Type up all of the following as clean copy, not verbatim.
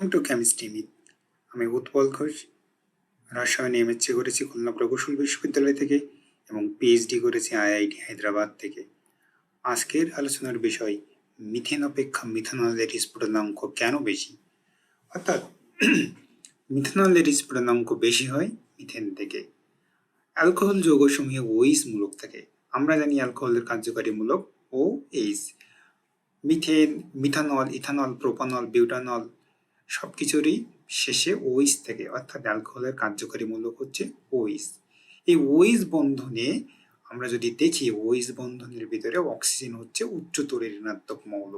Two chemistry with আমি Utpal Ghosh. রসায়নে MSc করেছি খুলনা প্রকৌশল বিশ্ববিদ্যালয় থেকে এবং পিএইচডি করেছি আইআইটি হায়দ্রাবাদ থেকে। আজকের আলোচনার বিষয় মিথেন অপেক্ষা মিথানলের স্ফুটনাঙ্ক কেন বেশি, অর্থাৎ মিথানলের স্ফুটনাঙ্ক বেশি হয় মিথেন থেকে। অ্যালকোহল যৌগসমূহে ওইস মূলক থাকে। আমরা জানি অ্যালকোহলের কার্যকারী মূলক O H. Methane, methanol, ethanol, propanol, butanol সব কিছুরই শেষে ওইস থাকে, অর্থাৎ অ্যালকোহলের কার্যকারী মূলক হচ্ছে ওইস। এই ওইস বন্ধনে আমরা যদি দেখি, ওইস বন্ধনের ভিতরে অক্সিজেন হচ্ছে উচ্চ তড়িৎ ঋণাত্মক মৌল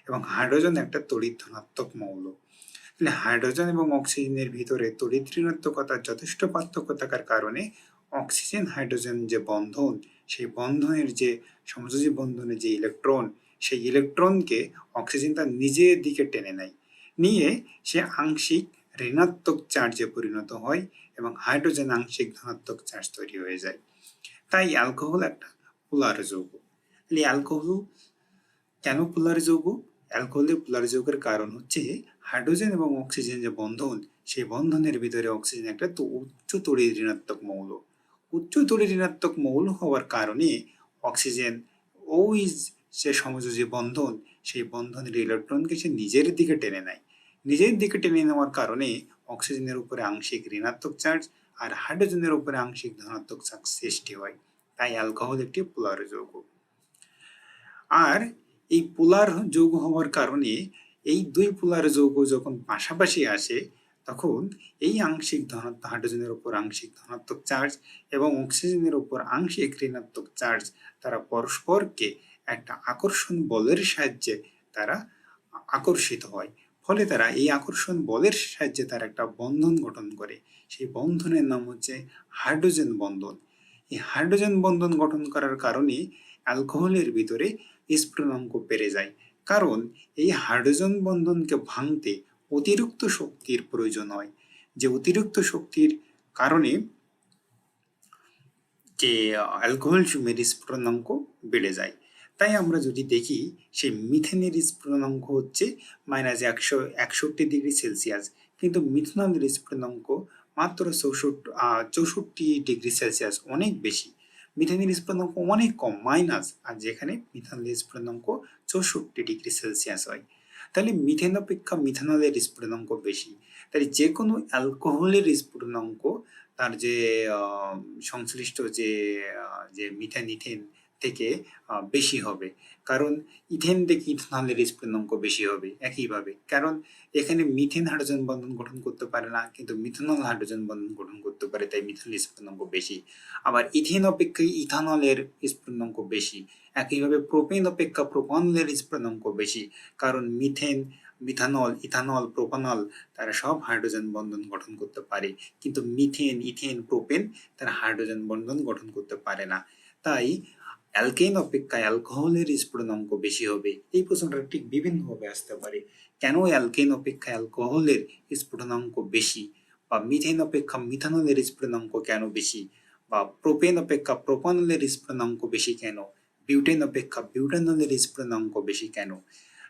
এবং হাইড্রোজেন একটা তড়িৎ ধনাত্মক মৌল। তাহলে হাইড্রোজেন এবং অক্সিজেনের ভিতরে তড়িৎ ঋণাত্মকতার যথেষ্ট পার্থক্য থাকার কারণে অক্সিজেন হাইড্রোজেন যে বন্ধন, সেই বন্ধনের যে সমযোজী বন্ধনের যে ইলেকট্রন, সেই ইলেকট্রনকে অক্সিজেন তার নিজের দিকে টেনে নেয়, নিয়ে সে আংশিক ঋণাত্মক চার্জে পরিণত হয় এবং হাইড্রোজেন আংশিক ধনাত্মক চার্জ তৈরি হয়ে যায়। তাই অ্যালকোহল একটা পোলার যৌগ। তাহলে অ্যালকোহল কেন পোলার যৌগ? অ্যালকোহলের পোলার যৌগের কারণ হচ্ছে হাইড্রোজেন এবং অক্সিজেন যে বন্ধন, সেই বন্ধনের ভিতরে অক্সিজেন একটা উচ্চ তড়িৎ ঋণাত্মক মৌল। উচ্চ তড়িৎ ঋণাত্মক মৌল হওয়ার কারণে অক্সিজেন ওই যে সমযোজী বন্ধন, সেই বন্ধনের ইলেকট্রনকে সে নিজের দিকে টেনে নেয়। নিজের দিকে টেনে নেওয়ার কারণে অক্সিজেনের উপরে আংশিক ঋণাত্মক চার্জ আর হাইড্রোজেনের উপরে আংশিক ধনাত্মক চার্জ সৃষ্টি হয়। তাই অ্যালকোহল একটি পোলার যৌগ। আর এই পোলার যৌগ হওয়ার কারণে এই দুই পোলার যৌগ যখন পাশাপাশি আসে, তখন এই আংশিক ধনাত্মক হাইড্রোজেনের উপর আংশিক ধনাত্মক চার্জ এবং অক্সিজেনের উপর আংশিক ঋণাত্মক চার্জ, তারা পরস্পরকে একটা আকর্ষণ বলের সাহায্যে তারা আকর্ষিত হয়। ফলে তারা এই আকর্ষণ বলের সাহায্যে তারা একটা বন্ধন গঠন করে। সেই বন্ধনের নাম হচ্ছে হাইড্রোজেন বন্ধন। এই হাইড্রোজেন বন্ধন গঠন করার কারণে অ্যালকোহলের ভিতরে স্ফুটনাঙ্ক বেড়ে যায়, কারণ এই হাইড্রোজেন বন্ধনকে ভাঙতে অতিরিক্ত শক্তির প্রয়োজন হয়, যে অতিরিক্ত শক্তির কারণে যে অ্যালকোহল সমূহের স্ফুটনাঙ্ক বেড়ে যায়। তাই আমরা যদি দেখি, সেই মিথেনের স্ফুটনাঙ্ক হচ্ছে -161°C, কিন্তু মিথানলের স্ফুটনাঙ্ক মাত্র 64°C, অনেক বেশি। মিথেনের স্ফুটনাঙ্ক অনেক কম, মাইনাস, আর যেখানে মিথানলের স্ফুটনাঙ্ক 64°C হয়। তাহলে মিথেন অপেক্ষা মিথানলের স্ফুটনাঙ্ক বেশি। তাই যে কোনো অ্যালকোহলের স্ফুটনাঙ্ক তার যে সংশ্লিষ্ট যে মিথেন ইথেন থেকে বেশি হবে, কারণ ইথেন থেকে ইথানলের স্ফুটনাঙ্ক বেশি হবে একইভাবে, কারণ এখানে মিথেন হাইড্রোজেন বন্ধন গঠন করতে পারে না, কিন্তু মিথানল হাইড্রোজেন বন্ধন গঠন করতে পারে, তাই মিথানলের স্ফুটনাঙ্ক বেশি। আবার ইথেন অপেক্ষা ইথানলের স্ফুটনাঙ্ক বেশি। একইভাবে প্রোপেন অপেক্ষা প্রোপানলের স্ফুটনাঙ্ক বেশি, কারণ মিথেন, মিথানল, ইথানল, প্রোপানল তারা সব হাইড্রোজেন বন্ধন গঠন করতে পারে, কিন্তু মিথেন, ইথেন, প্রোপেন তারা হাইড্রোজেন বন্ধন গঠন করতে পারে না। তাই অ্যালকেন অপেক্ষা অ্যালকোহলের স্ফুটনাঙ্ক বেশি হবে। এই প্রশ্নটা ঠিক বিভিন্নভাবে আসতে পারে। কেন অ্যালকেন অপেক্ষা অ্যালকোহলের স্ফুটনাঙ্ক বেশি, বা মিথেন অপেক্ষা মিথানলের স্ফুটনাঙ্ক কেন বেশি, বা প্রোপেন অপেক্ষা প্রোপানলের স্ফুটনাঙ্ক বেশি কেন, বিউটেন অপেক্ষা বিউটানলের স্ফুটনাঙ্ক বেশি কেন।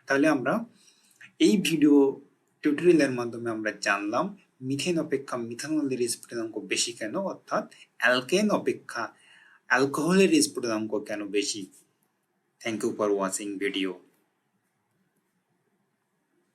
তাহলে আমরা এই ভিডিও টিউটোরিয়ালের মাধ্যমে আমরা জানলাম মিথেন অপেক্ষা মিথানলের স্ফুটনাঙ্ক বেশি কেন, অর্থাৎ অ্যালকেন অপেক্ষা অ্যালকোহলের স্ফুটনাঙ্ক কেন বেশি। Thank you for watching video.